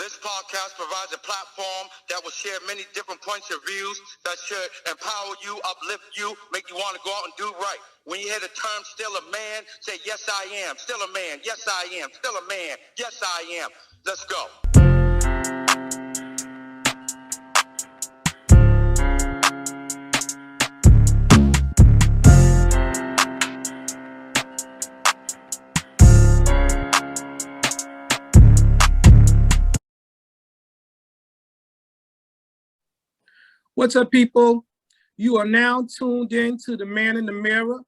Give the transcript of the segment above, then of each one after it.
This podcast provides a platform that will share many different points of views that should empower you, uplift you, make you want to go out and do right. When you hear the term still a man, say, yes, I am. Still a man. Yes, I am. Still a man. Yes, I am. Let's go. What's up, people? You are now tuned in to The Man in the Mirror,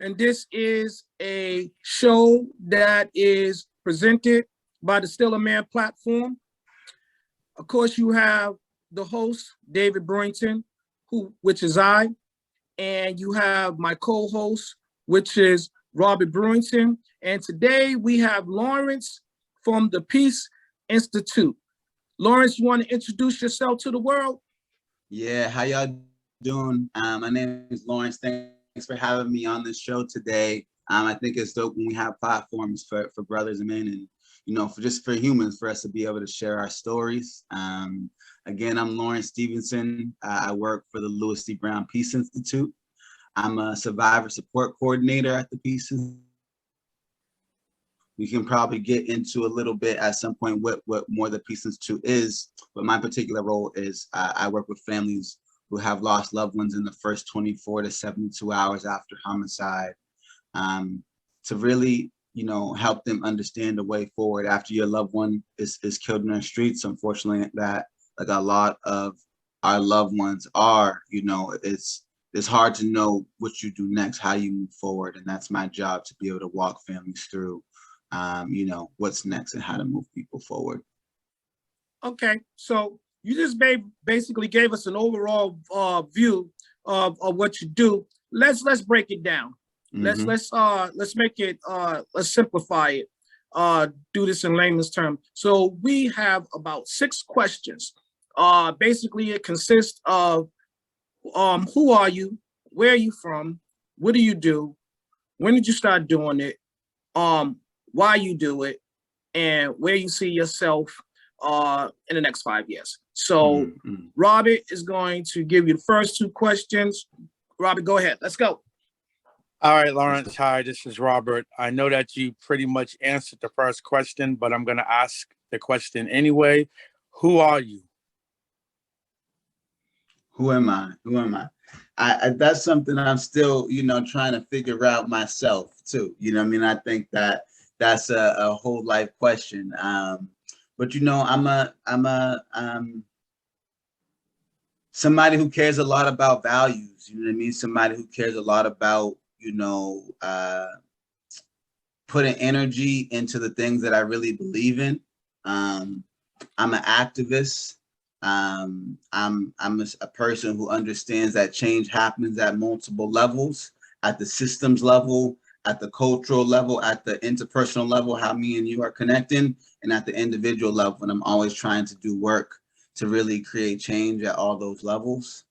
and this is a show that is presented by the Still a Man platform. Of course, you have the host, David Brewington, which is I, and you have my co-host, which is Robert Brewington. And today we have Lawrence from the Peace Institute. Lawrence, you want to introduce yourself to the world? Yeah, how y'all doing? My name is Lawrence. Thanks for having me on this show today. I think it's dope when we have platforms for brothers and men, and for humans, for us to be able to share our stories. Again, I'm Lawrence Stevenson. I work for the Louis C. Brown Peace Institute. I'm a survivor support coordinator at the Peace Institute. We can probably get into a little bit at some point what more the Peace Institute is, but my particular role is I work with families who have lost loved ones in the first 24 to 72 hours after homicide, to really, help them understand the way forward after your loved one is killed in the streets. Unfortunately, that like a lot of our loved ones are, it's hard to know what you do next, how you move forward, and that's my job, to be able to walk families through what's next and how to move people forward. Okay, so you just basically gave us an overall view of what you do. Let's break it down. Mm-hmm. Let's make it let's simplify it. Do this in layman's terms. So we have about 6 questions. Basically, it consists of who are you, where are you from, what do you do, when did you start doing it, why you do it, and where you see yourself in the next 5 years. So Robert is going to give you the first 2 questions. Robert, go ahead. Let's go. All right, Lawrence. Hi, this is Robert. I know that you pretty much answered the first question, but I'm going to ask the question anyway. Who are you? Who am I? I that's something I'm still, trying to figure out myself too. I think that that's a whole life question. But I'm somebody who cares a lot about values. Somebody who cares a lot about, putting energy into the things that I really believe in. I'm an activist. I'm a person who understands that change happens at multiple levels, at the systems level, at the cultural level, at the interpersonal level, how me and you are connecting, and at the individual level. And I'm always trying to do work to really create change at all those levels.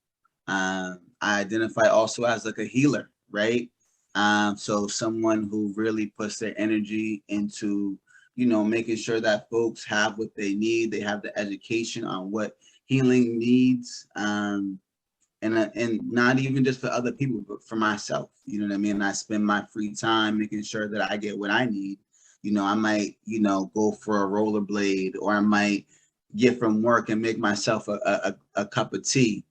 I identify also as like a healer, right? So someone who really puts their energy into, making sure that folks have what they need. They have the education on what healing needs, and not even just for other people, but for myself. I spend my free time making sure that I get what I need. I might, go for a rollerblade, or I might get from work and make myself a cup of tea,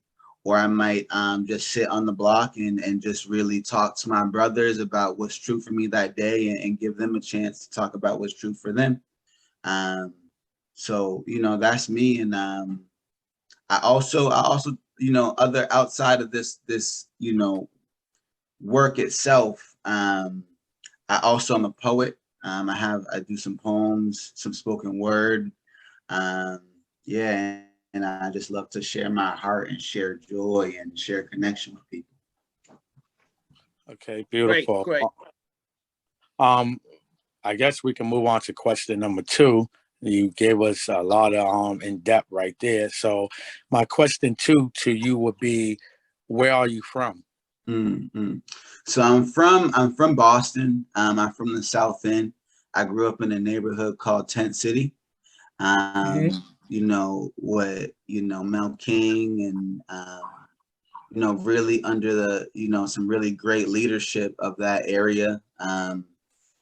or I might just sit on the block and just really talk to my brothers about what's true for me that day, and give them a chance to talk about what's true for them. So, that's me. And I also, other outside of this, work itself, I also am a poet. I do some poems, some spoken word. And I just love to share my heart and share joy and share connection with people. Okay, beautiful. Great. I guess we can move on to question number 2. You gave us a lot of in depth right there. So my question 2 to you would be, where are you from? Mm-hmm. So I'm from Boston. I'm from the South End. I grew up in a neighborhood called Tent City. Mhm. You know, what, Mel King and, really under the, some really great leadership of that area.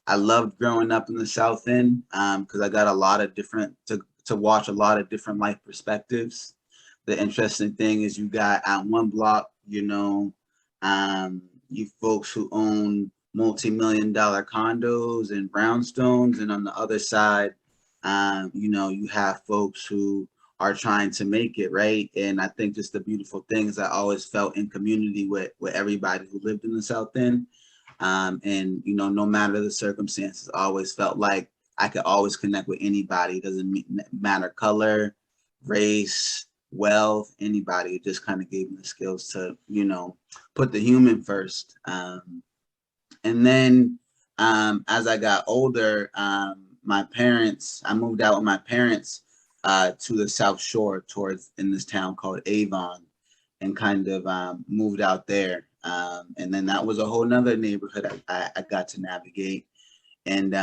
I loved growing up in the South End because I got a lot of to watch a lot of different life perspectives. The interesting thing is you got at one block, you folks who own multi-million-dollar condos and brownstones, and on the other side, you have folks who are trying to make it, right. And I think just the beautiful things I always felt in community with everybody who lived in the South End. And no matter the circumstances, I always felt like I could always connect with anybody. It doesn't matter color, race, wealth, anybody. It just kind of gave me the skills to, put the human first. And then as I got older, I moved out with my parents to the South Shore towards in this town called Avon, and kind of moved out there. And then that was a whole nother neighborhood I got to navigate. And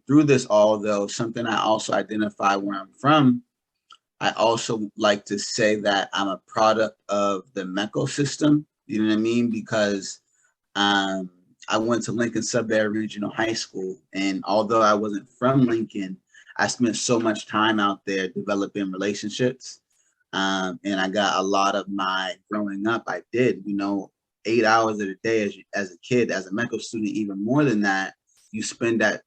through this all, though, something I also identify where I'm from, I also like to say that I'm a product of the MECO system. You know what I mean? Because I went to Lincoln Sudbury Regional High School, and although I wasn't from Lincoln, I spent so much time out there developing relationships. And I got a lot of my growing up. I did, 8 hours of the day as a kid, as a MECO student, even more than that. You spend at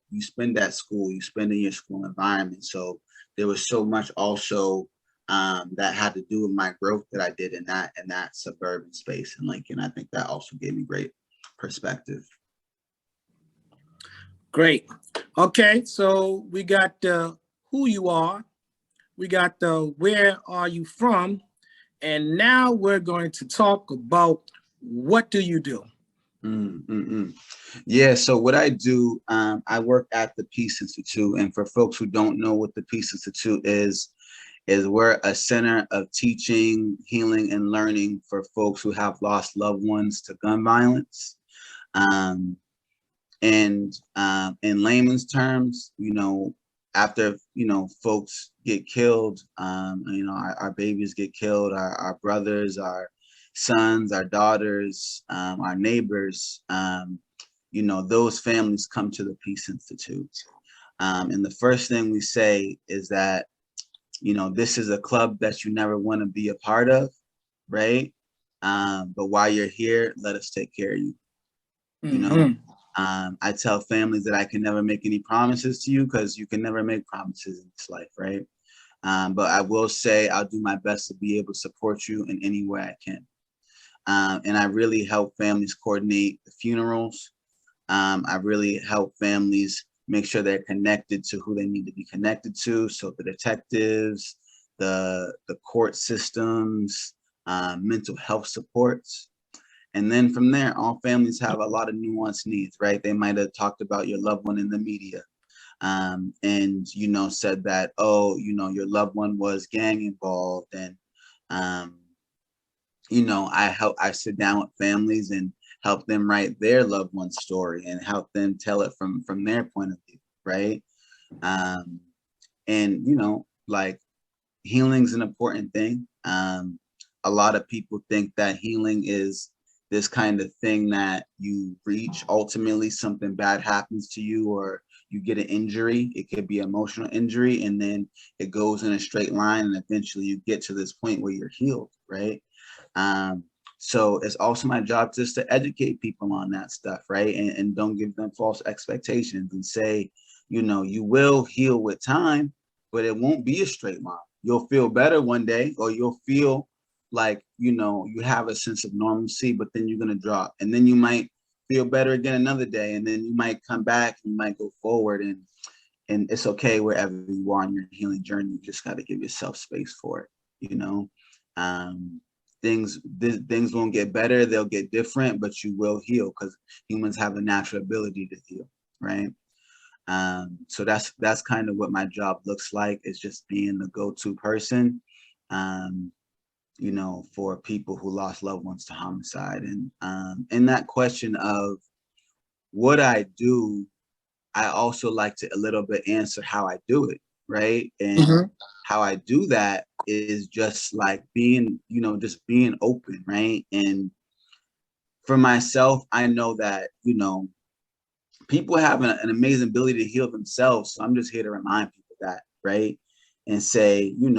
school, you spend in your school environment. So there was so much also that had to do with my growth that I did in that suburban space in Lincoln. I think that also gave me great perspective. Great. Okay, so we got who you are, we got the where are you from, and now we're going to talk about what do you do. Yeah, so what I do, I work at the Peace Institute, and for folks who don't know what the Peace Institute is we're a center of teaching, healing, and learning for folks who have lost loved ones to gun violence. And in layman's terms, after folks get killed, our babies get killed, our brothers, our sons, our daughters, our neighbors, those families come to the Peace Institute. And the first thing we say is that, this is a club that you never want to be a part of, right? But while you're here, let us take care of you. I tell families that I can never make any promises to you because you can never make promises in this life, right? But I will say I'll do my best to be able to support you in any way I can. And I really help families coordinate the funerals. I really help families make sure they're connected to who they need to be connected to. So the detectives, the court systems, mental health supports. And then from there, all families have a lot of nuanced needs, right? They might have talked about your loved one in the media and, said that, oh, your loved one was gang involved. And, I sit down with families and help them write their loved one's story and help them tell it from their point of view, right? And like healing's an important thing. A lot of people think that healing is this kind of thing that you reach. Ultimately, something bad happens to you or you get an injury. It could be emotional injury, and then it goes in a straight line, and eventually you get to this point where you're healed, right? So it's also my job just to educate people on that stuff, right? And don't give them false expectations and say, you will heal with time, but it won't be a straight line. You'll feel better one day, or you'll feel like, you have a sense of normalcy, but then you're going to drop. And then you might feel better again another day. And then you might come back, and you might go forward, and it's okay wherever you are on your healing journey. You just got to give yourself space for it, Things won't get better, they'll get different, but you will heal because humans have a natural ability to heal, right? So that's kind of what my job looks like, is just being the go-to person, for people who lost loved ones to homicide. And that question of what I do, I also like to a little bit answer how I do it, right? And how I do that is just like being, just being open, right? And for myself, I know that, people have an amazing ability to heal themselves. So I'm just here to remind people that, right? And say, you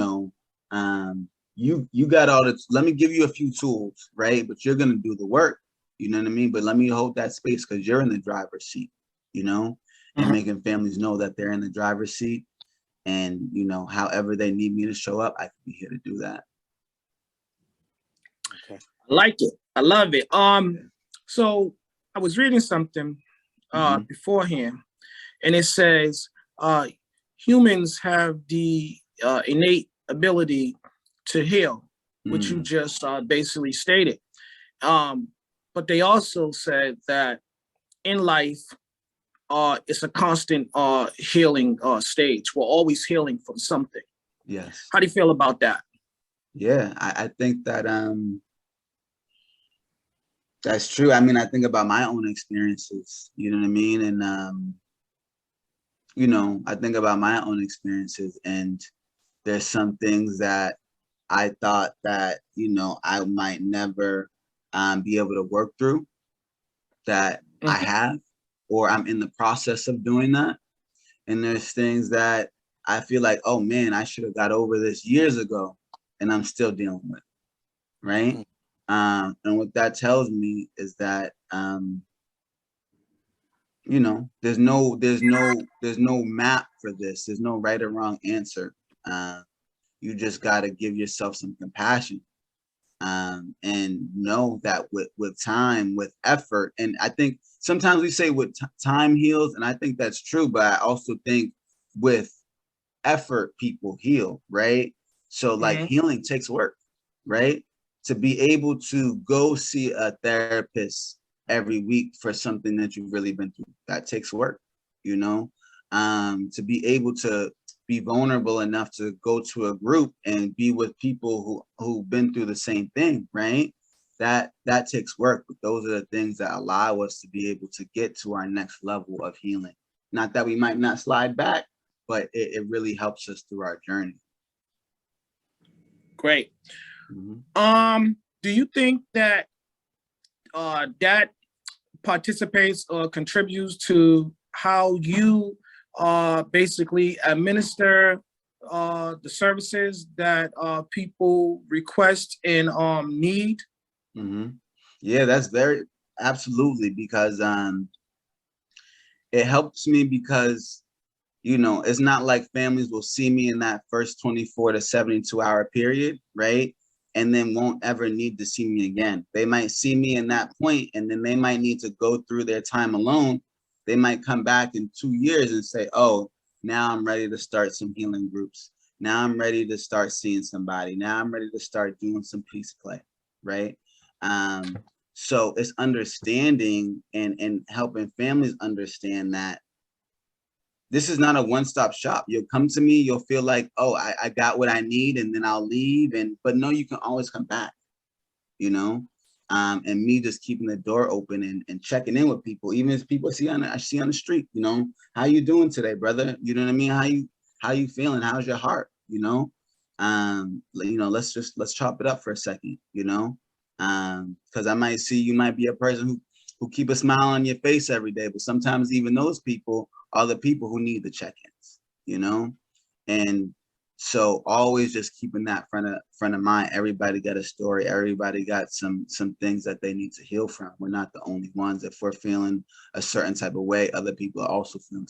got all the, let me give you a few tools, right? But you're gonna do the work, you know what I mean? But let me hold that space because you're in the driver's seat, and making families know that they're in the driver's seat. And however they need me to show up, I can be here to do that. Okay. I like it. I love it. So I was reading something beforehand, and it says humans have the innate ability to heal, which you just basically stated. But they also said that in life, it's a constant healing stage. We're always healing from something. Yes. How do you feel about that? Yeah, I think that that's true. I mean, I think about my own experiences, you know what I mean? And I think about my own experiences, and there's some things that I thought that, I might never be able to work through that I have, or I'm in the process of doing that. And there's things that I feel like, oh man, I should have got over this years ago, and I'm still dealing with, right? And what that tells me is that, there's no map for this. There's no right or wrong answer. You just got to give yourself some compassion, and know that with time, with effort. And I think sometimes we say with time heals, and I think that's true, but I also think with effort, people heal, right? So like healing takes work, right? To be able to go see a therapist every week for something that you've really been through, that takes work, to be able to be vulnerable enough to go to a group and be with people who've been through the same thing, right? That takes work, but those are the things that allow us to be able to get to our next level of healing. Not that we might not slide back, but it really helps us through our journey. Great. Do you think that that participates or contributes to how you basically administer the services that people request and need? Yeah, that's very absolutely, because it helps me because it's not like families will see me in that first 24 to 72 hour period, right? And then won't ever need to see me again. They might see me in that point, and then they might need to go through their time alone. They might come back in 2 years and say, oh, now I'm ready to start some healing groups. Now I'm ready to start seeing somebody. Now I'm ready to start doing some peace play, right? So it's understanding and helping families understand that this is not a one-stop shop. You'll come to me, you'll feel like, oh, I got what I need, and then I'll leave. But no, you can always come back, and me just keeping the door open and checking in with people, even if people I see on the street, how you doing today, brother? You know what I mean? How you feeling? How's your heart? Let's chop it up for a second, because I might see you might be a person who keep a smile on your face every day, but sometimes even those people are the people who need the check-ins, and so always just keeping that front of mind. Everybody got a story. Everybody got some things that they need to heal from. We're not the only ones. If we're feeling a certain type of way, other people are also feeling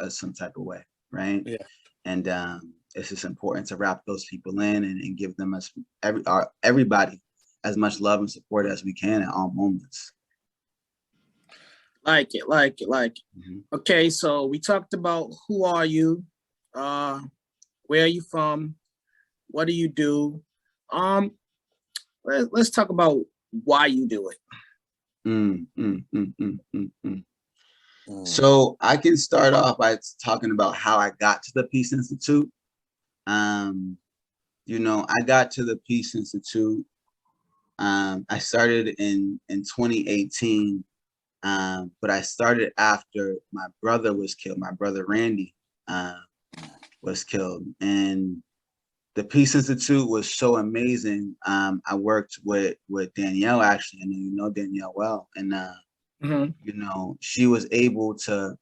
some type of way, right? Yeah. And it's just important to wrap those people in and give them everybody as much love and support as we can at all moments. Like it. Okay, so we talked about who are you, where are you from, what do you do? Let's talk about why you do it. So I can start off by talking about how I got to the Peace Institute. I got to the Peace Institute. I started in 2018. But I started after my brother was killed, my brother Randy. was killed. And the Peace Institute was so amazing. I worked with Danielle, actually, and you know Danielle well, and you know, she was able to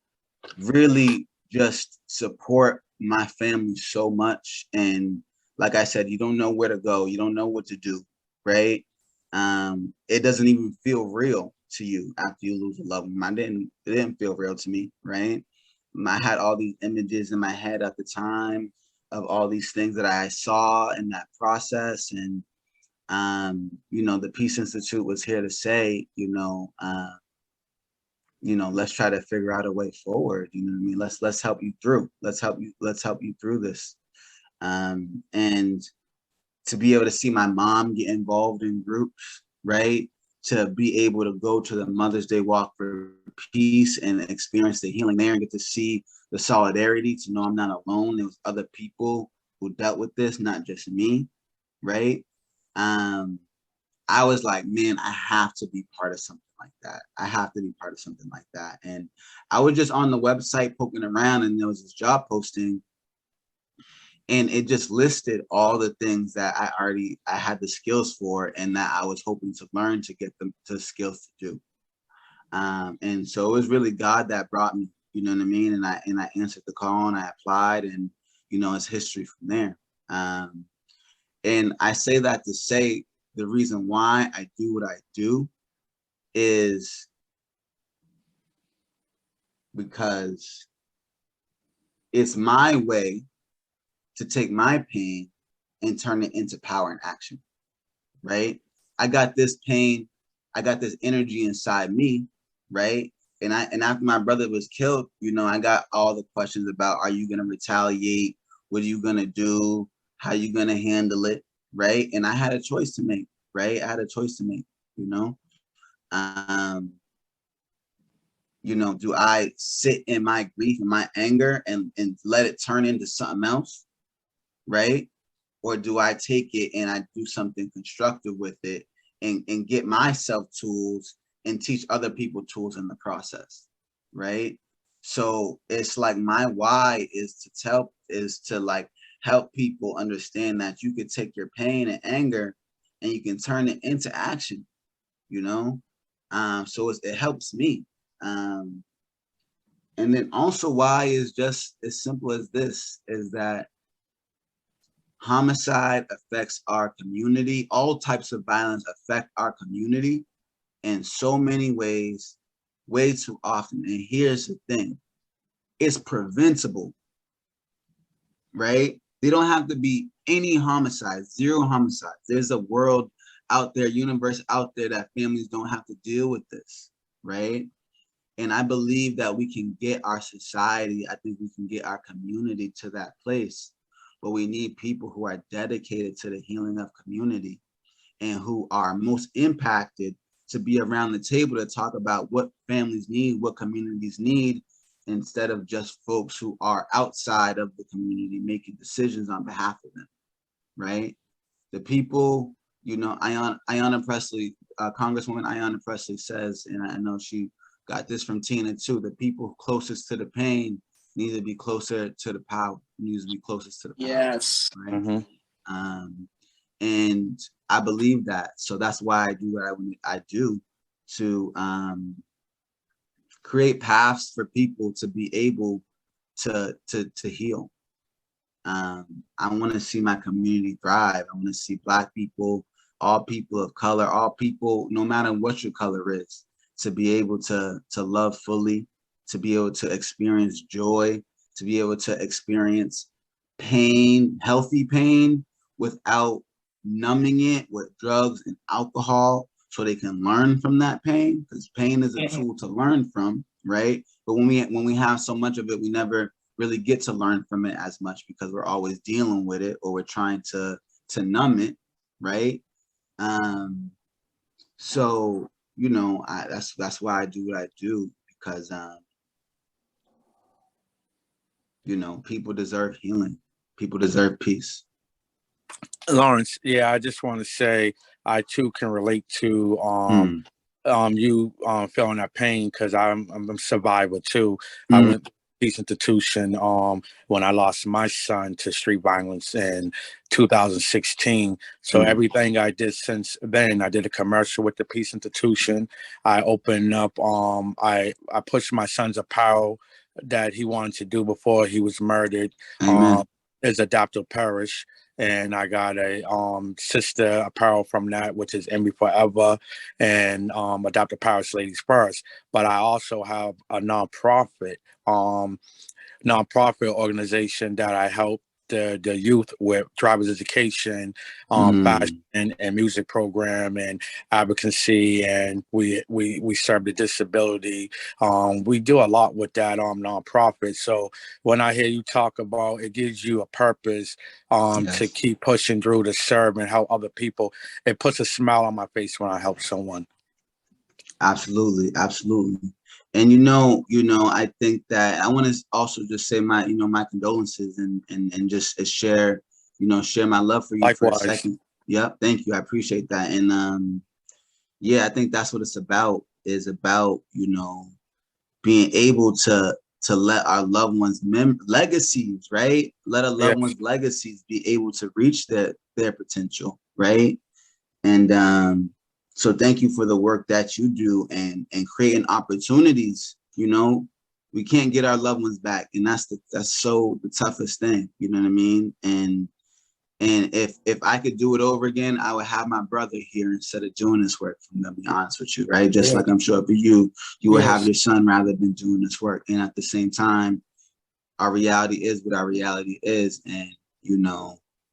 really just support my family so much. And like I said, you don't know where to go, you don't know what to do, right? It doesn't even feel real to you after you lose a loved one. It didn't feel real to me, right? I had all these images in my head at the time of all these things that I saw in that process. And you know, the Peace Institute was here to say, let's try to figure out a way forward. You know what I mean? Let's help you through. Let's help you through this. And to be able to see my mom get involved in groups, right? To be able to go to the Mother's Day Walk for Peace and experience the healing there and get to see the solidarity, to know I'm not alone. There was other people who dealt with this, not just me, right? I was like, man, I have to be part of something like that. I have to be part of something like that. And I was just on the website poking around, and there was this job posting, and it just listed all the things that I had the skills for, and that I was hoping to learn to get them to skills to do. And so it was really God that brought me, you know what I mean? And I answered the call and I applied, and you know, it's history from there. And I say that to say the reason why I do what I do is because it's my way to take my pain and turn it into power and action, right? I got this pain, I got this energy inside me, right? And after my brother was killed, you know, I got all the questions about, are you gonna retaliate? What are you gonna do? How are you gonna handle it, right? And I had a choice to make, right? I had a choice to make, you know. Do I sit in my grief and my anger and let it turn into something else, right? Or do I take it and I do something constructive with it and get myself tools and teach other people tools in the process, right? So it's like my why is to like help people understand that you could take your pain and anger and you can turn it into action, you know? So it helps me. And then also why is just as simple as this, is that homicide affects our community. All types of violence affect our community in so many ways, way too often. And here's the thing, it's preventable, right? They don't have to be any homicides, zero homicides. There's a world out there, universe out there, that families don't have to deal with this, right? And I believe that we can get our society, I think we can get our community to that place. But we need people who are dedicated to the healing of community and who are most impacted to be around the table to talk about what families need, what communities need, instead of just folks who are outside of the community making decisions on behalf of them, right? The people, you know, Ayanna Pressley, Congresswoman Ayanna Pressley says, and I know she got this from Tina too, the people closest to the pain need to be closer to the power, needs to be closest to the power. Yes. Right? And I believe that. So that's why I do what I do, to create paths for people to be able to heal. I want to see my community thrive. I want to see Black people, all people of color, all people, no matter what your color is, to be able to love fully, to be able to experience joy, to be able to experience pain, healthy pain, without numbing it with drugs and alcohol, so they can learn from that pain, because pain is a tool to learn from, right? But when we have so much of it, we never really get to learn from it as much, because we're always dealing with it, or we're trying to numb it, right? So, you know, that's why I do what I do, because you know, people deserve healing, people deserve peace. Lawrence, yeah, I just want to say I too can relate to you feeling that pain, because I'm a survivor too. I went peace institution when I lost my son to street violence in 2016. So everything I did since then, I did a commercial with the peace institution. I opened up I pushed my son's apparel that he wanted to do before he was murdered. Amen. Is adoptive parish, and I got a sister apparel from that, which is Envy Forever, and adoptive parish ladies first. But I also have a nonprofit organization that I help the youth with driver's education, fashion and music program and advocacy, and we serve the disability. We do a lot with that nonprofit. So when I hear you talk about it, gives you a purpose to keep pushing through to serve and help other people. It puts a smile on my face when I help someone. Absolutely, absolutely. And I think that I want to also just say my, my condolences and just share, share my love for you. Likewise. For a second. Yep, thank you. I appreciate that. And yeah, I think that's what it's about. Is about, being able to let our loved ones legacies, right? Let our loved ones' legacies be able to reach their potential, right? And so thank you for the work that you do and creating opportunities. We can't get our loved ones back, and that's so the toughest thing. You know what I mean? And if I could do it over again, I would have my brother here instead of doing this work. I'm gonna be honest with you, right? Just like I'm sure for you would have your son rather than doing this work. And at the same time, our reality is what our reality is, and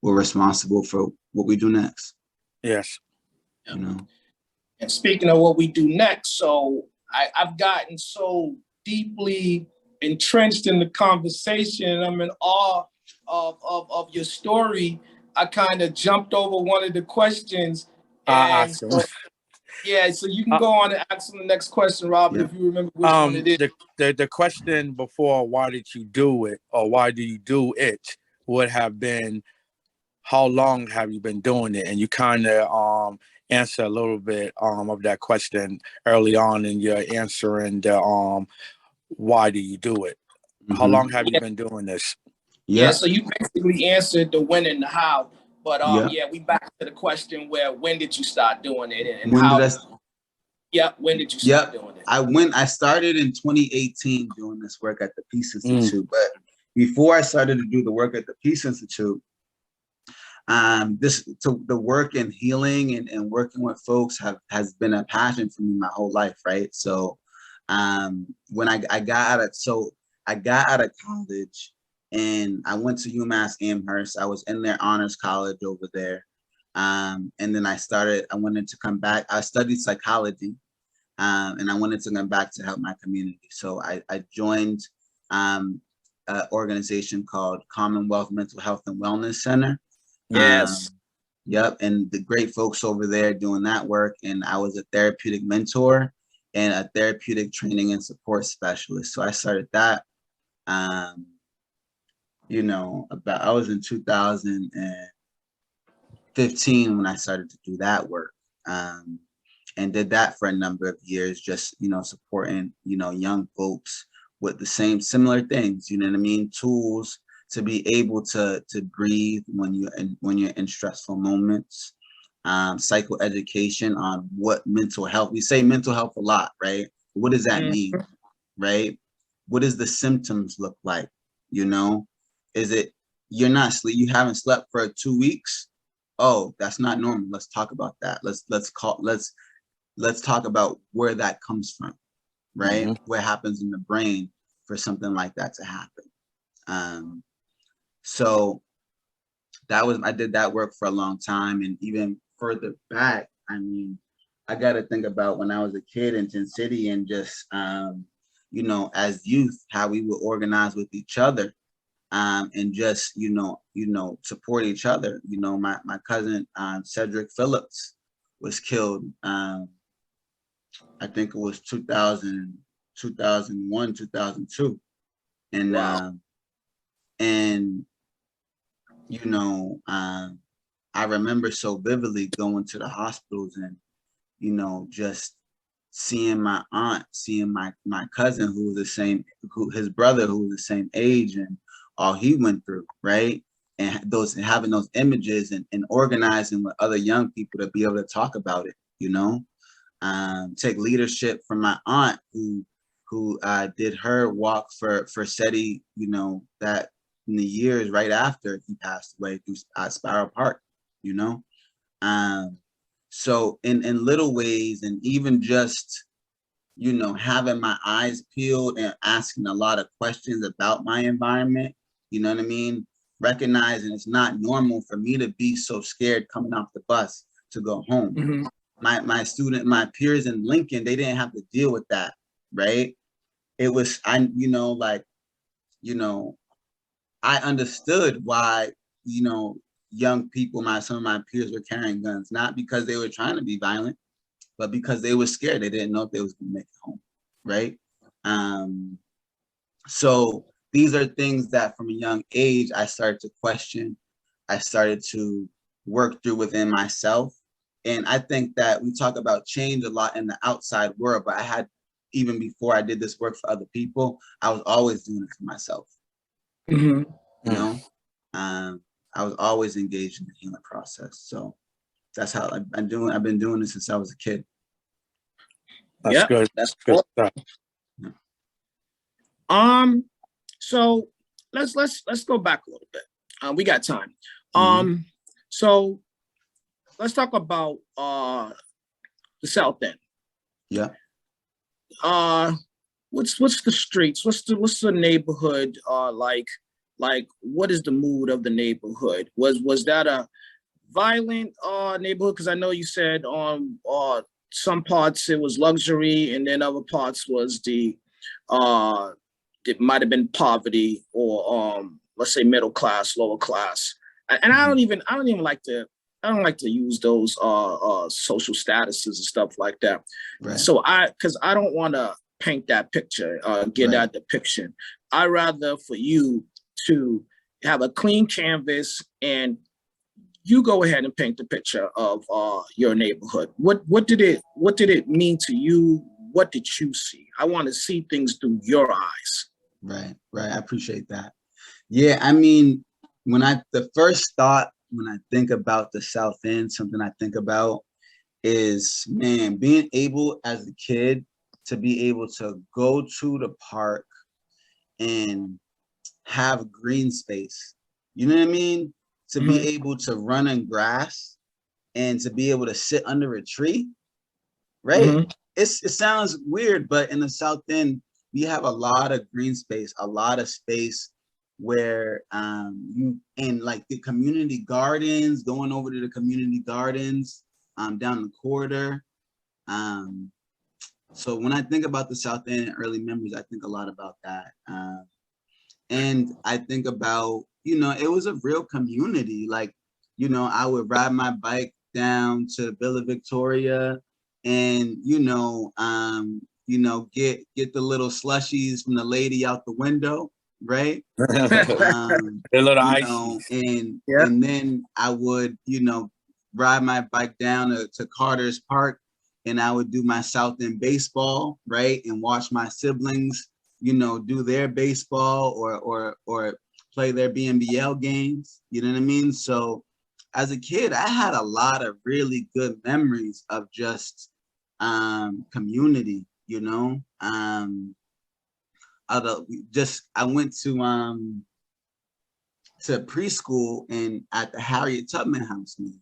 we're responsible for what we do next. Yes. And speaking of what we do next, so I've gotten so deeply entrenched in the conversation. I'm in awe of your story. I kind of jumped over one of the questions. And so you can go on and ask the next question, Robert, if you remember which one it is. The question before, why did you do it, or why do you do it, would have been, how long have you been doing it? And you kind of answer a little bit of that question early on in your answering the why do you do it? How long have you been doing this? Yeah, so you basically answered the when and the how, but we back to the question where when did you start doing it and when how? When did you start doing it? I started in 2018 doing this work at the Peace Institute, but before I started to do the work at the Peace Institute, the work in healing and working with folks has been a passion for me my whole life, right? So when I got out of college and I went to UMass Amherst. I was in their honors college over there. And then I wanted to come back. I studied psychology and I wanted to come back to help my community. So I joined an organization called Commonwealth Mental Health and Wellness Center. Yes. And the great folks over there doing that work. And I was a therapeutic mentor and a therapeutic training and support specialist. So I started that. I was in 2015 when I started to do that work, and did that for a number of years, just, supporting, young folks with the similar things, you know what I mean? Tools to be able to breathe when you're in stressful moments, psychoeducation on what mental health, we say mental health a lot, right? What does that mean, right? What does the symptoms look like? Is it you haven't slept for 2 weeks? Oh, that's not normal. Let's talk about that. Let's talk about where that comes from, right? What happens in the brain for something like that to happen. So I did that work for a long time. And even further back, I mean, I got to think about when I was a kid in Tin City and just, as youth, how we would organize with each other. And just, support each other. My cousin, Cedric Phillips, was killed. I think it was 2000, 2001, 2002. And, wow. I remember so vividly going to the hospitals and, just seeing my aunt, seeing my cousin who was the same, his brother who was the same age, and all he went through, right? And having those images and organizing with other young people to be able to talk about it, you know, take leadership from my aunt who did her walk for SETI, you know, that in the years right after he passed away through Spiral Park, you know. So in little ways, and even just, you know, having my eyes peeled and asking a lot of questions about my environment, you know what I mean? Recognizing it's not normal for me to be so scared coming off the bus to go home. Mm-hmm. My peers in Lincoln, they didn't have to deal with that, right? It was, you know, like, you know, I understood why, you know, young people, some of my peers were carrying guns, not because they were trying to be violent, but because they were scared. They didn't know if they was gonna make it home, right? So these are things that from a young age, I started to question. I started to work through within myself. And I think that we talk about change a lot in the outside world, but even before I did this work for other people, I was always doing it for myself. Mm-hmm. You know, I was always engaged in the healing process. So that's how I've been doing this since I was a kid. That's good. That's good cool. stuff. So let's go back a little bit. We got time. Mm-hmm. So let's talk about the South End. Yeah. What's the streets? What's the neighborhood like? Like, what is the mood of the neighborhood? Was that a violent neighborhood? Because I know you said on some parts it was luxury, and then other parts was it might have been poverty, or let's say middle class, lower class. And I don't even like to use those social statuses and stuff like that. Right. So because I don't want to paint that picture, get that depiction. I rather for you to have a clean canvas and you go ahead and paint the picture of your neighborhood. What did it mean to you? What did you see? I want to see things through your eyes. Right. I appreciate that. Yeah, I mean, the first thought when I think about the South End, something I think about is, man, being able as a kid to be able to go to the park and have green space. You know what I mean? To be able to run in grass and to be able to sit under a tree, right? It sounds weird, but in the South End, we have a lot of green space, a lot of space where you in like the community gardens, going over to the community gardens down the corridor. So when I think about the South End and early memories, I think a lot about that. And I think about, you know, it was a real community. Like, you know, I would ride my bike down to Villa Victoria and, get the little slushies from the lady out the window, right? The little ices. And then I would, ride my bike down to Carter's Park, and I would do my South End baseball, right? And watch my siblings, do their baseball or play their BNBL games. You know what I mean? So as a kid, I had a lot of really good memories of just community, I went to preschool and at the Harriet Tubman House, man.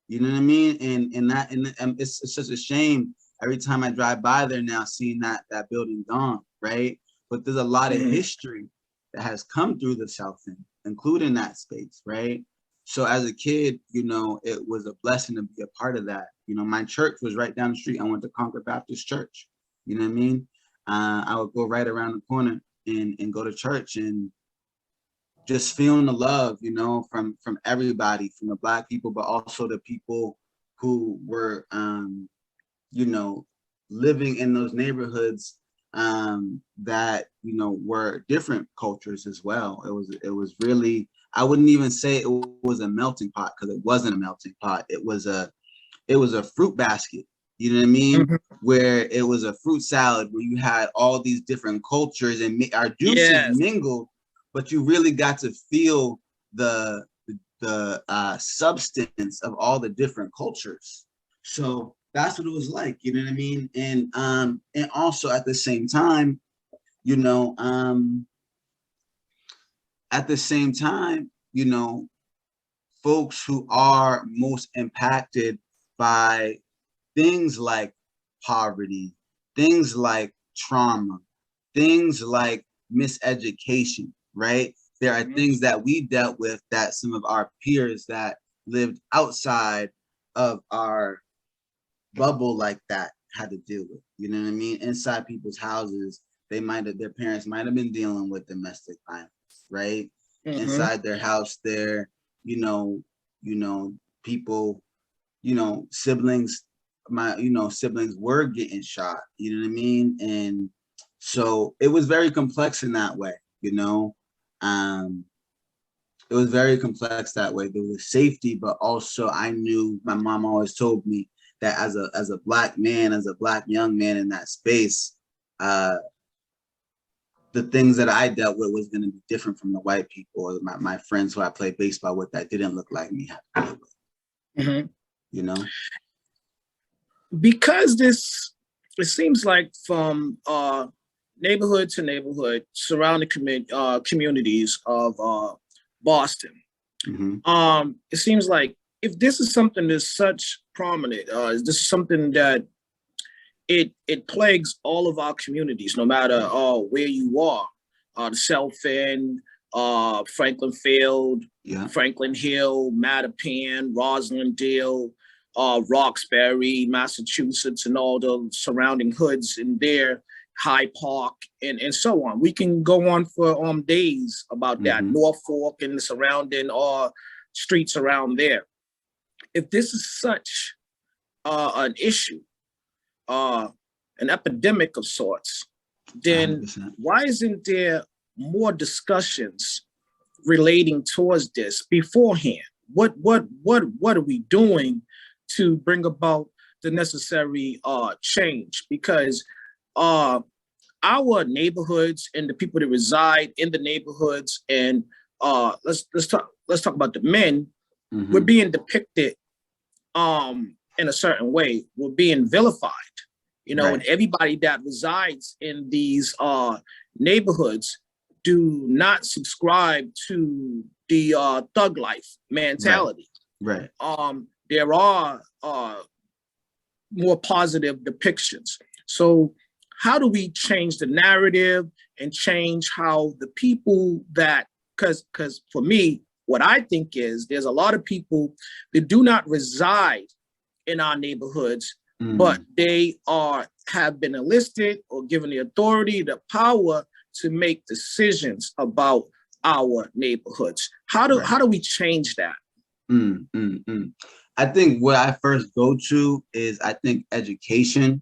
You know what I mean? And it's such a shame every time I drive by there now, seeing that building gone, right? But there's a lot of history that has come through the South End, including that space, right? So as a kid, it was a blessing to be a part of that. My church was right down the street. I went to Concord Baptist Church. You know what I mean? I would go right around the corner and go to church and just feeling the love, from everybody, from the Black people, but also the people who were, living in those neighborhoods that, were different cultures as well. It was really, I wouldn't even say it was a melting pot, because it wasn't a melting pot. It was a fruit basket, You know what I mean? Mhm. Where it was a fruit salad where you had all these different cultures and our juices Yes. mingled, but you really got to feel the substance of all the different cultures. So that's what it was like, you know what I mean? And also at the same time, you know, folks who are most impacted by things like poverty, things like trauma, things like miseducation, right? There are things that we dealt with that some of our peers that lived outside of our bubble like that had to deal with. You know what I mean? Inside people's houses, their parents might have been dealing with domestic violence, right? Inside their house, people, siblings, siblings were getting shot. You know what I mean? And so it was very complex in that way. It was very complex that way. There was safety, but also I knew my mom always told me that as a black man, as a black young man in that space, the things that I dealt with was going to be different from the white people or my friends who I played baseball with that didn't look like me had to deal with. Because it seems like from neighborhood to neighborhood, surrounding communities of Boston, it seems like if this is something that's such prominent, this is something that it plagues all of our communities, no matter where you are, the South End, Franklin Field, Franklin Hill, Mattapan, Roslindale, Roxbury, Massachusetts, and all the surrounding hoods in there, High Park, and so on. We can go on for days about that. Norfolk and the surrounding streets around there. If this is such an issue, an epidemic of sorts, then 100%. why isn't there more discussions relating towards this beforehand? What are we doing to bring about the necessary change? Because our neighborhoods and the people that reside in the neighborhoods, and let's talk about the men, we're being depicted in a certain way. We're being vilified, Right. and everybody that resides in these neighborhoods do not subscribe to the thug life mentality. Right. There are more positive depictions. So how do we change the narrative and change how the people that, because for me, what I think is there's a lot of people that do not reside in our neighborhoods, but they have been enlisted or given the authority, the power to make decisions about our neighborhoods. How do we change that? I think what I first go to is I think education.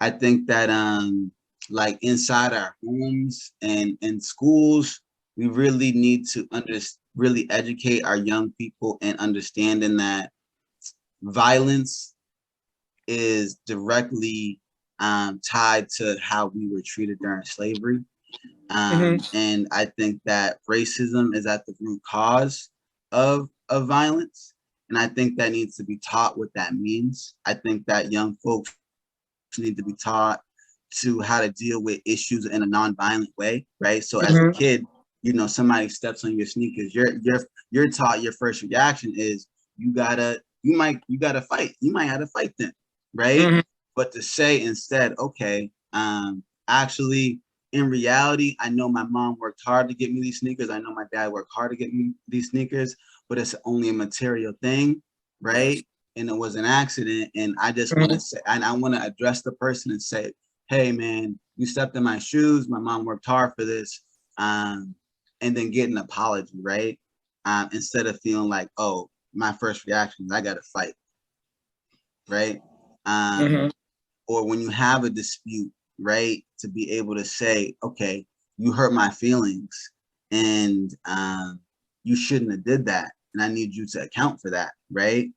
I think that like inside our homes and in schools, we really need to really educate our young people in understanding that violence is directly tied to how we were treated during slavery. And I think that racism is at the root cause of violence. And I think that needs to be taught what that means. I think that young folks need to be taught to how to deal with issues in a non-violent way, right? So as a kid, somebody steps on your sneakers, you're taught your first reaction is you gotta fight. You might have to fight them, right? But to say instead, okay, actually, in reality, I know my mom worked hard to get me these sneakers. I know my dad worked hard to get me these sneakers, but it's only a material thing, right? And it was an accident. And I just want to say, and I want to address the person and say, hey, man, you stepped in my shoes. My mom worked hard for this. And then get an apology, right? Instead of feeling like, oh, my first reaction is I got to fight, right? Or when you have a dispute, right, to be able to say, okay, you hurt my feelings and you shouldn't have did that. And I need you to account for that, right?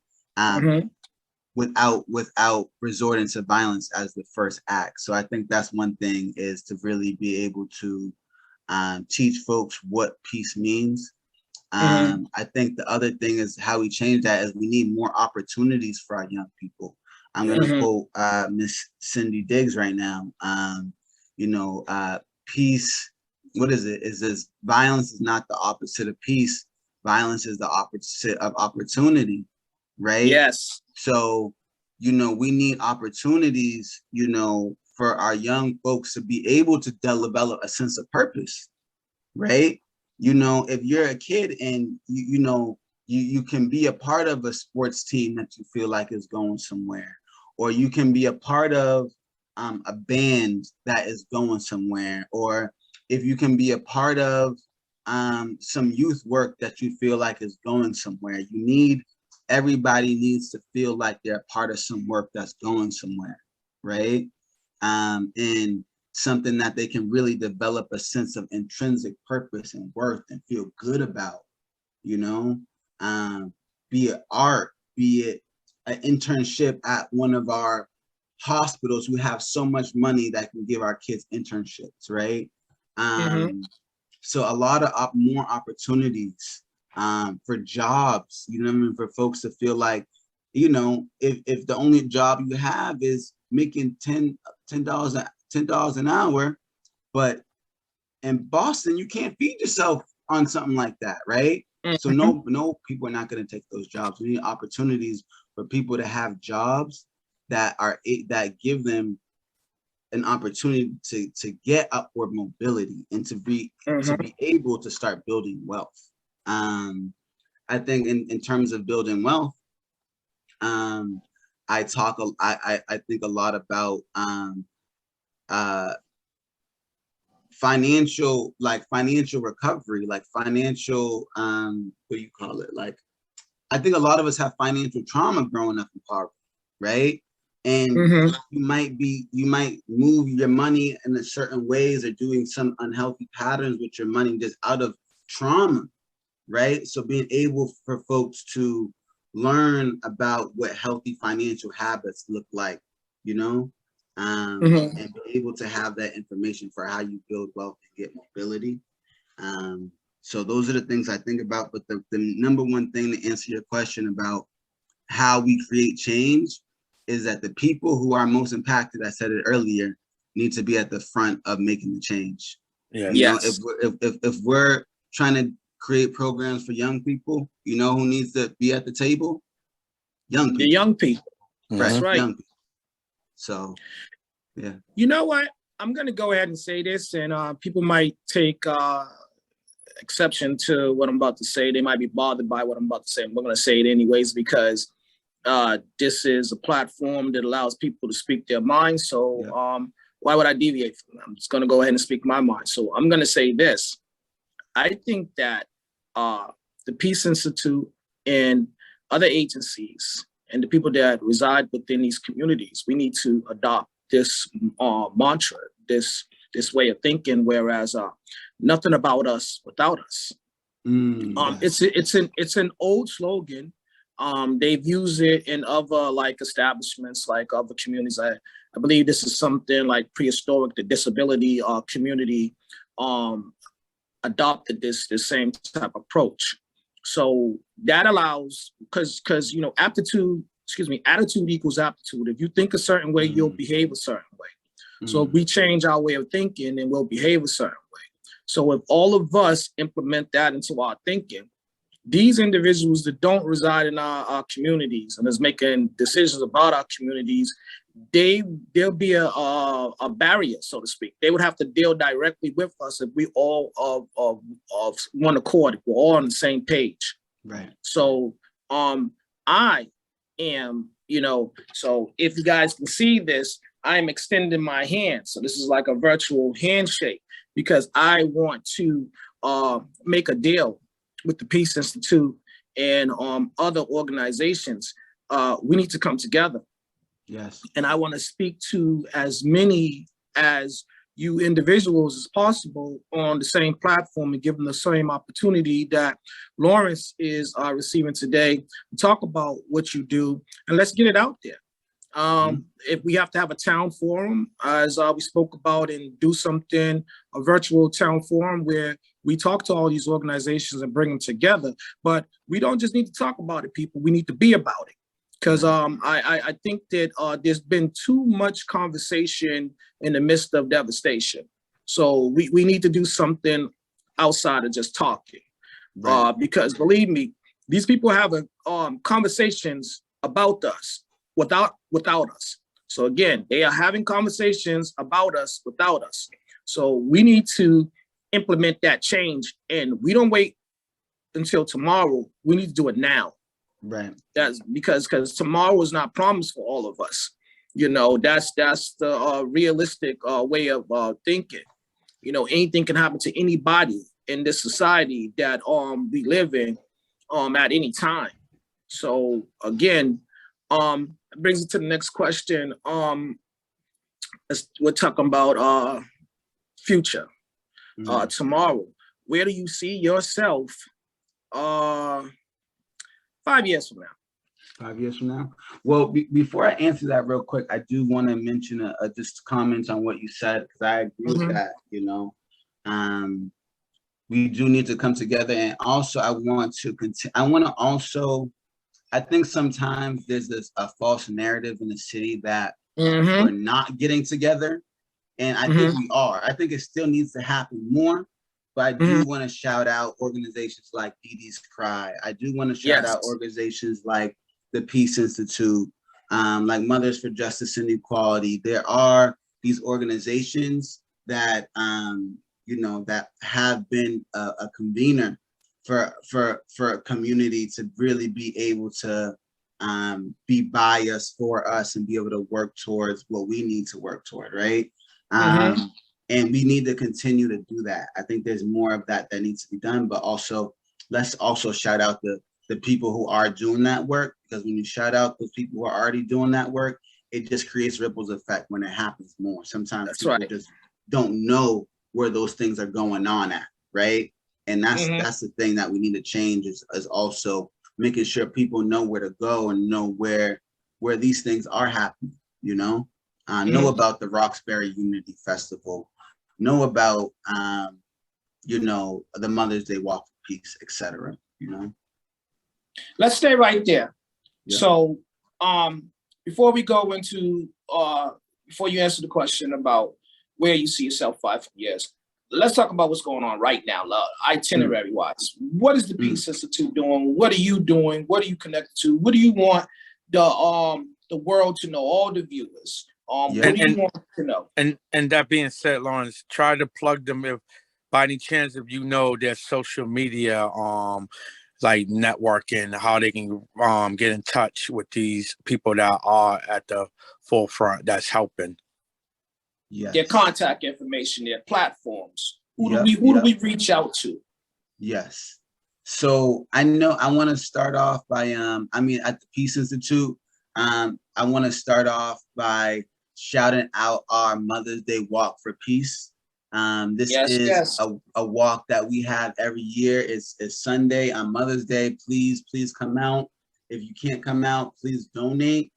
without resorting to violence as the first act. So I think that's one thing, is to really be able to teach folks what peace means. I think the other thing is how we change that is we need more opportunities for our young people. I'm going to quote Miss Cindy Diggs right now. Peace, what is it? Is this violence is not the opposite of peace. Violence is the opposite of opportunity, right? Yes. So, we need opportunities, for our young folks to be able to develop a sense of purpose, right? If you're a kid and you can be a part of a sports team that you feel like is going somewhere, or you can be a part of a band that is going somewhere, or if you can be a part of some youth work that you feel like is going somewhere. Everybody needs to feel like they're part of some work that's going somewhere, right? And something that they can really develop a sense of intrinsic purpose and worth and feel good about, be it art, be it an internship at one of our hospitals. We have so much money that can give our kids internships, right? So a lot of more opportunities for jobs, for folks to feel like, if the only job you have is making $10 an hour, but in Boston, you can't feed yourself on something like that, right? So no, people are not going to take those jobs. We need opportunities for people to have jobs that give them an opportunity to get upward mobility and to be able to start building wealth. I think in terms of building wealth, I think a lot about financial recovery, like financial what do you call it? Like, I think a lot of us have financial trauma growing up in poverty, right? And you might move your money in a certain ways or doing some unhealthy patterns with your money just out of trauma, right? So being able for folks to learn about what healthy financial habits look like, and be able to have that information for how you build wealth and get mobility. So those are the things I think about. But the number one thing to answer your question about how we create change is that the people who are most impacted, I said it earlier, need to be at the front of making the change. Yes. If we're trying to create programs for young people, who needs to be at the table? Young people. The young people. That's right. Young people. So, yeah. You know what? I'm going to go ahead and say this, and people might take exception to what I'm about to say. They might be bothered by what I'm about to say. I'm going to say it anyways because this is a platform that allows people to speak their minds. So why would I deviate from them? I'm just going to go ahead and speak my mind. So I'm going to say this. I think that the Peace Institute and other agencies and the people that reside within these communities, we need to adopt this mantra, this way of thinking, whereas nothing about us without us. Yes. It's an old slogan. They've used it in other like establishments, like other communities. I believe this is something like prehistoric, the disability community adopted this same type of approach. So that allows, because attitude equals aptitude. If you think a certain way, you'll behave a certain way. So if we change our way of thinking, then we'll behave a certain way. So if all of us implement that into our thinking, these individuals that don't reside in our communities and is making decisions about our communities, there'll be a barrier, so to speak. They would have to deal directly with us if we all of one accord, we're all on the same page. Right. So I am, so if you guys can see this, I'm extending my hand. So this is like a virtual handshake because I want to make a deal with the Peace Institute and other organizations. We need to come together. Yes. And I want to speak to as many as you individuals as possible on the same platform and give them the same opportunity that Lawrence is receiving today. Talk about what you do, and let's get it out there. If we have to have a town forum, as we spoke about, and do something, a virtual town forum where we talk to all these organizations and bring them together. But we don't just need to talk about it, people. We need to be about it. Because I think that there's been too much conversation in the midst of devastation. So we need to do something outside of just talking. Right. Because believe me, these people have conversations about us without us. So again, they are having conversations about us without us. So we need to implement that change, and we don't wait until tomorrow. We need to do it now. Right. That's because tomorrow is not promised for all of us. You know, that's the realistic way of thinking. You know, anything can happen to anybody in this society that we live in at any time. So again, it brings it to the next question. We're talking about future. Tomorrow. Where do you see yourself 5 years from now? 5 years from now? Well, before I answer that real quick, I do want to mention just comment on what you said, because I agree with that. You know, we do need to come together, and also I want to continue. I think sometimes there's a false narrative in the city that we're not getting together, and I think we are. I think it still needs to happen more. But I do want to shout out organizations like Dee Dee's Cry. I do want to shout out organizations like the Peace Institute, like Mothers for Justice and Equality. There are these organizations that, you know, that have been a convener for a community to really be able to be by us, for us, and be able to work towards what we need to work toward, right? And we need to continue to do that. I think there's more of that needs to be done, but also let's also shout out the people who are doing that work, because when you shout out those people who are already doing that work, it just creates ripples effect when it happens more. Sometimes people just don't know where those things are going on at, right? And that's the thing that we need to change is also making sure people know where to go and know where these things are happening, you know? Know about the Roxbury Unity Festival, know about, you know, the Mother's Day Walk for Peace, etc. You know. Let's stay right there. Yeah. So, before we go into, before you answer the question about where you see yourself 5 years, let's talk about what's going on right now, itinerary-wise. What is the Peace Institute doing? What are you doing? What are you connected to? What do you want the world to know, all the viewers? What do you want to know? And that being said, Lawrence, try to plug them if by any chance, if you know their social media like networking, how they can get in touch with these people that are at the forefront that's helping. Yes. Their contact information, their platforms. Who do we reach out to? Yes. So I know I want to start off by at the Peace Institute, I want to start off by shouting out our Mother's Day Walk for Peace. This is a walk that we have every year. It's Sunday on Mother's Day. Please come out. If you can't come out, please donate.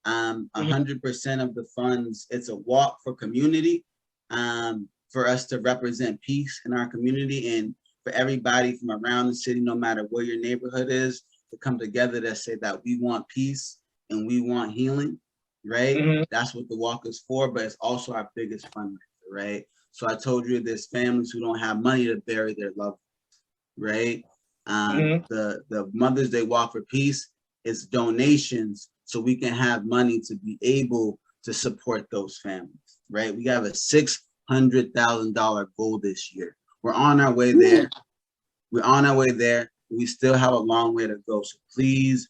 100% of the funds, it's a walk for community, for us to represent peace in our community, and for everybody from around the city, no matter where your neighborhood is, to come together to say that we want peace and we want healing, right? That's what the walk is for, but it's also our biggest fundraiser, right? So I told you there's families who don't have money to bury their loved ones, right? The Mother's Day Walk for Peace is donations so we can have money to be able to support those families, right? We have a $600,000 goal this year. We're on our way there. We're on our way there. We still have a long way to go. So please,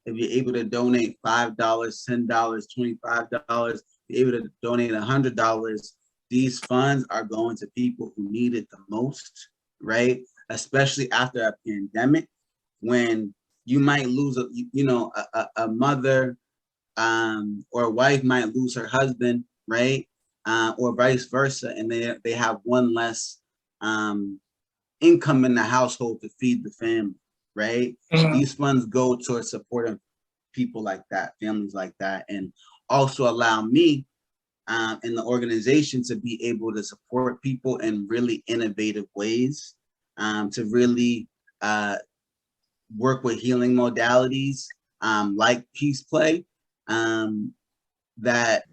if you're able to donate $5, $10, $25, you're able to donate $100, these funds are going to people who need it the most, right? Especially after a pandemic, when you might lose a mother or a wife might lose her husband, right? or vice versa, and they have one less income in the household to feed the family, right? These funds go towards supporting people like that, families like that, and also allow me in the organization to be able to support people in really innovative ways, to really work with healing modalities like peace play, that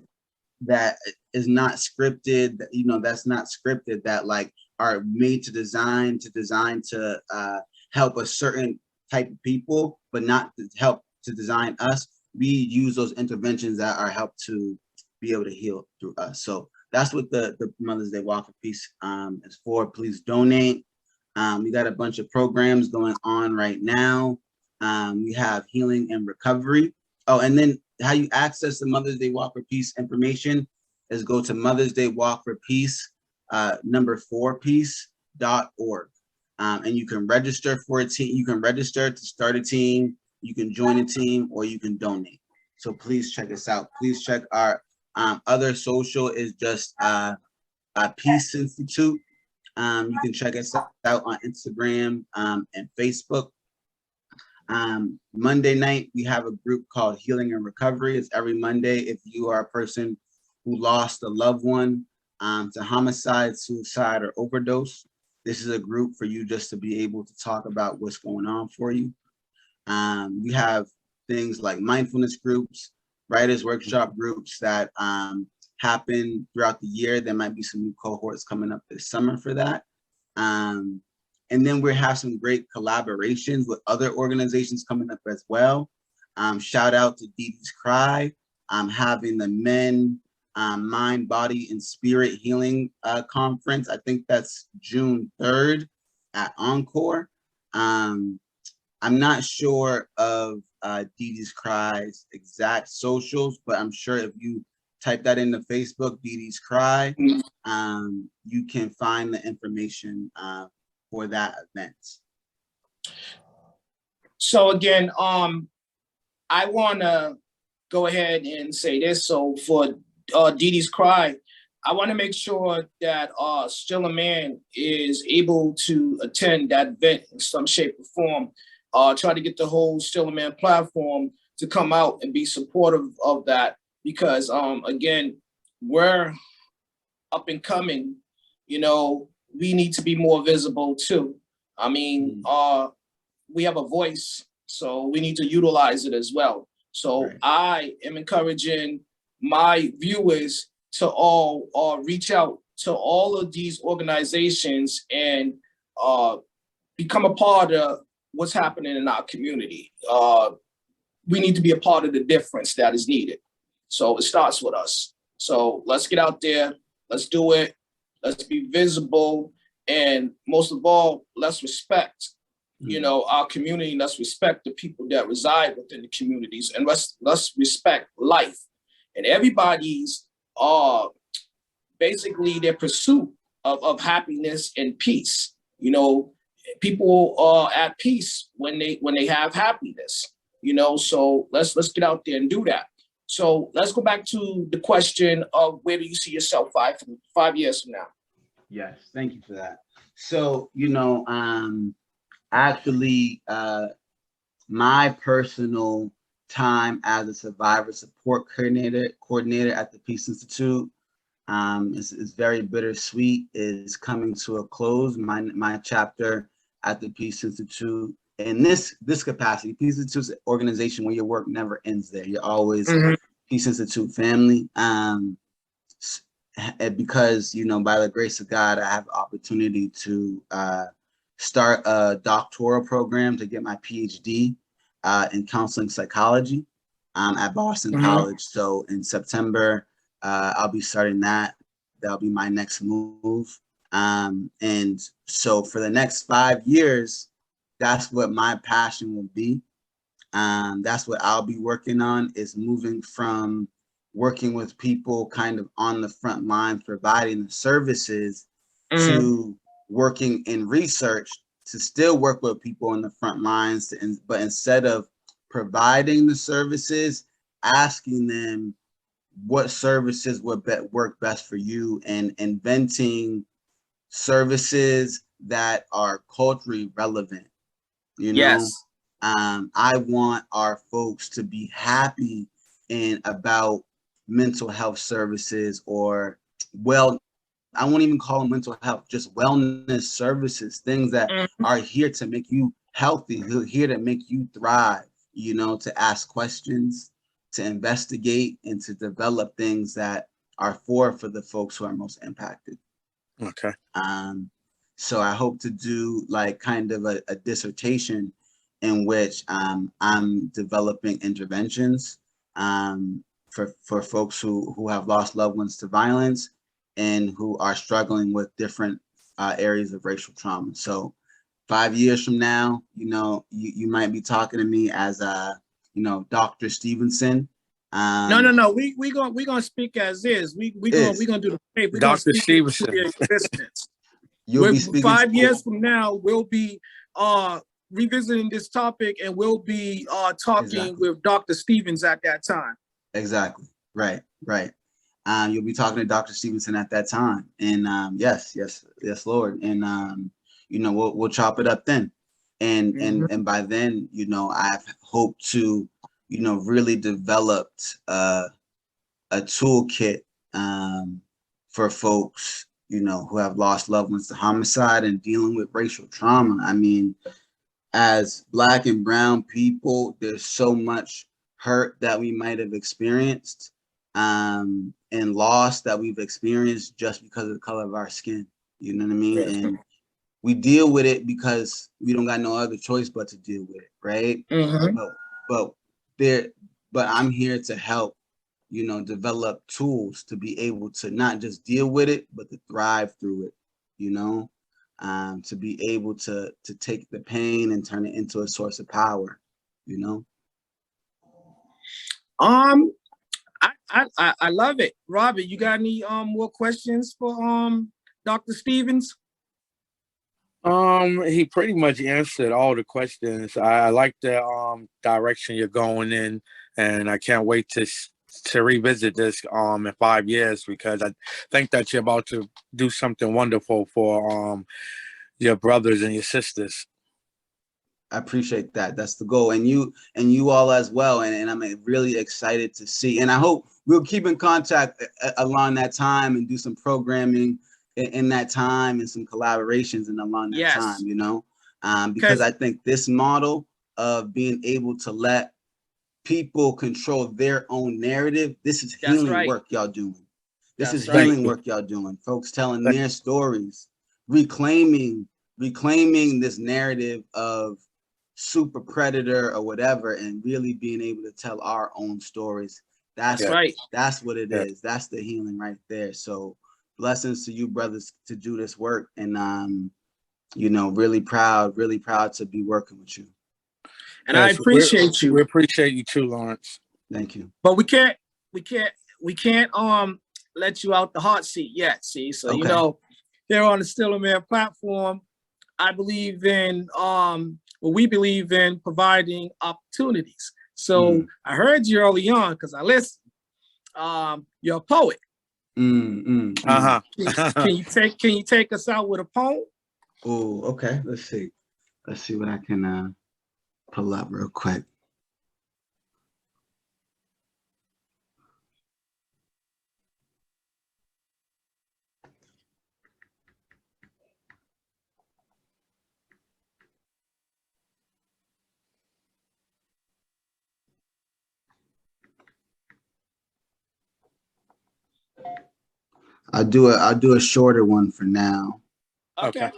is not scripted, that's not scripted, that like are made to design to help a certain type of people, but not to help to design us. We use those interventions that are help to be able to heal through us. So that's what the Mother's Day Walk for Peace is for. Please donate. We got a bunch of programs going on right now. We have healing and recovery. Oh, and then how you access the Mother's Day Walk for Peace information is go to Mother's Day Walk for Peace, number 4peace.org. And you can register for a team. You can register to start a team. You can join a team, or you can donate. So please check us out. Please check our other social is just Peace Institute. You can check us out on Instagram and Facebook. Monday night, we have a group called Healing and Recovery. It's every Monday. If you are a person who lost a loved one to homicide, suicide, or overdose, this is a group for you just to be able to talk about what's going on for you. We have things like mindfulness groups, writers workshop groups that happen throughout the year. There might be some new cohorts coming up this summer for that. And then we have some great collaborations with other organizations coming up as well. Shout out to Dee Dee's Cry. Having the Men Mind, Body, and Spirit Healing Conference. I think that's June 3rd at Encore. I'm not sure of Dee Dee's Cry's exact socials, but I'm sure if you type that into Facebook, Dee Dee's Cry, you can find the information for that event. So again, I want to go ahead and say this. So for Dee Dee's Cry, I want to make sure that Still a Man is able to attend that event in some shape or form. Try to get the whole Still a Man platform to come out and be supportive of that, because again, we're up and coming. We need to be more visible too. I mean, we have a voice, so we need to utilize it as well. So right. I am encouraging my viewers to all reach out to all of these organizations and become a part of what's happening in our community. We need to be a part of the difference that is needed. So it starts with us. So let's get out there. Let's do it. Let's be visible. And most of all, let's respect, our community. Let's respect the people that reside within the communities, and let's respect life and everybody's basically their pursuit of happiness and peace. People are at peace when they have happiness. So let's get out there and do that. So let's go back to the question of where do you see yourself 5 years from now? Yes, thank you for that. So, actually, my personal time as a survivor support coordinator at the Peace Institute is very bittersweet. Is coming to a close. My chapter at the Peace Institute in this capacity. Peace Institute's an organization where your work never ends there. You're always Peace Institute family. Because by the grace of God, I have the opportunity to start a doctoral program to get my PhD in counseling psychology at Boston College. So in September, I'll be starting that. That'll be my next move. And so for the next 5 years, that's what my passion will be. That's what I'll be working on, is moving from working with people kind of on the front lines, providing the services, to working in research to still work with people on the front lines. But instead of providing the services, asking them, what services would work best for you, and inventing services that are culturally relevant. You know, Yes. I want our folks to be happy and about mental health services, or I won't even call them mental health, just wellness services, things that Mhm. are here to make you healthy, here to make you thrive, you know, to ask questions, to investigate, and to develop things that are for the folks who are most impacted. Okay. So I hope to do like kind of a dissertation in which I'm developing interventions for folks who have lost loved ones to violence and who are struggling with different areas of racial trauma. So 5 years from now, you know, you might be talking to me as you know, Dr. Stevenson. No. We gonna speak as is. We gonna do the paper. We're gonna Dr. speak it to Stevenson. the existence. You'll be speaking 5 years from now, we'll be revisiting this topic, and we'll be talking exactly. with Dr. Stevens at that time. Exactly. Right. You'll be talking to Dr. Stevenson at that time, and yes, Lord, and you know, we'll chop it up then, and and by then, you know, I've hoped to, you know, really developed a toolkit for folks, you know, who have lost loved ones to homicide and dealing with racial trauma. I mean, as Black and brown people, there's so much hurt that we might have experienced, and loss that we've experienced just because of the color of our skin. You know what I mean? Yes. And we deal with it because we don't got no other choice but to deal with it, right? But there, but I'm here to help, you know, develop tools to be able to not just deal with it, but to thrive through it, you know, to be able to take the pain and turn it into a source of power, you know. I love it. Robert, you got any more questions for Dr. Stevens? He pretty much answered all the questions. I like the direction you're going in, and I can't wait to revisit this in 5 years, because I think that you're about to do something wonderful for your brothers and your sisters. I appreciate that. That's the goal, and you all as well. And I'm really excited to see. And I hope we'll keep in contact along that time and do some programming in that time and some collaborations and along that time. You know, because I think this model of being able to let people control their own narrative. This is healing work y'all doing. This is healing work y'all doing. Folks telling their stories, reclaiming this narrative of super predator or whatever, and really being able to tell our own stories. That's right. That's what it is. That's the healing right there. So blessings to you, brothers, to do this work, and you know, really proud to be working with you. And I appreciate you. We appreciate you too, Lawrence. Thank you. But we can't let you out the hot seat yet. See, so you know, here on the Still a Man platform, I believe in we believe in providing opportunities. So I heard you early on because I listened. You're a poet. Can you take us out with a poem? Oh, okay. Let's see what I can pull up real quick. I'll do a shorter one for now. Okay.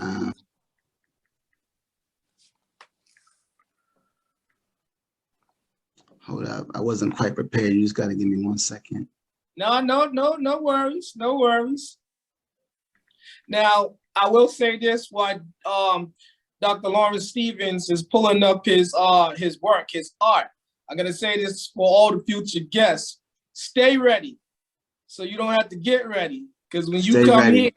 Hold up. I wasn't quite prepared. You just got to give me 1 second. No worries. No worries. Now, I will say this while Dr. Lawrence Stevens is pulling up his work, his art. I'm gonna say this for all the future guests. Stay ready. So you don't have to get ready. Because when you come here,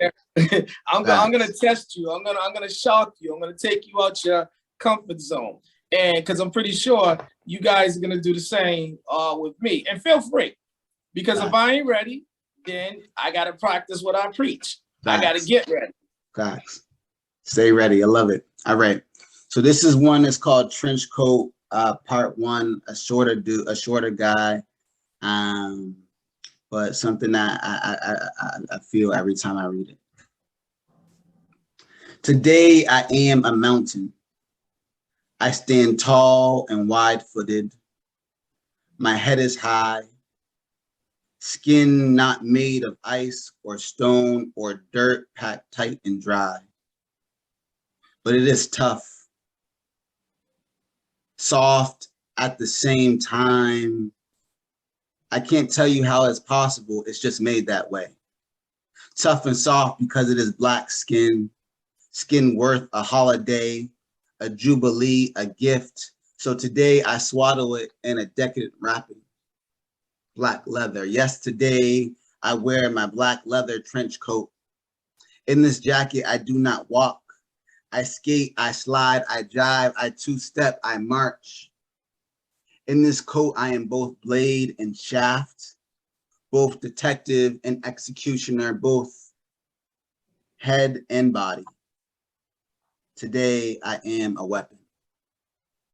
I'm gonna test you. I'm gonna shock you. I'm gonna take you out your comfort zone. And because I'm pretty sure you guys are gonna do the same with me. And feel free. Because if I ain't ready, then I got to practice what I preach. Facts. I got to get ready. Facts. Stay ready. I love it. All right. So this is one that's called Trench Coat, part 1, a shorter guy. But something that I feel every time I read it. Today I am a mountain. I stand tall and wide-footed. My head is high. Skin not made of ice or stone or dirt, packed tight and dry. But it is tough. Soft at the same time. I can't tell you how it's possible. It's just made that way. Tough and soft because it is black skin. Skin worth a holiday, a jubilee, a gift. So today I swaddle it in a decadent wrapping. Black leather. Yes, today I wear my black leather trench coat. In this jacket, I do not walk. I skate, I slide, I jive, I two-step, I march. In this coat, I am both blade and shaft, both detective and executioner, both head and body. Today, I am a weapon.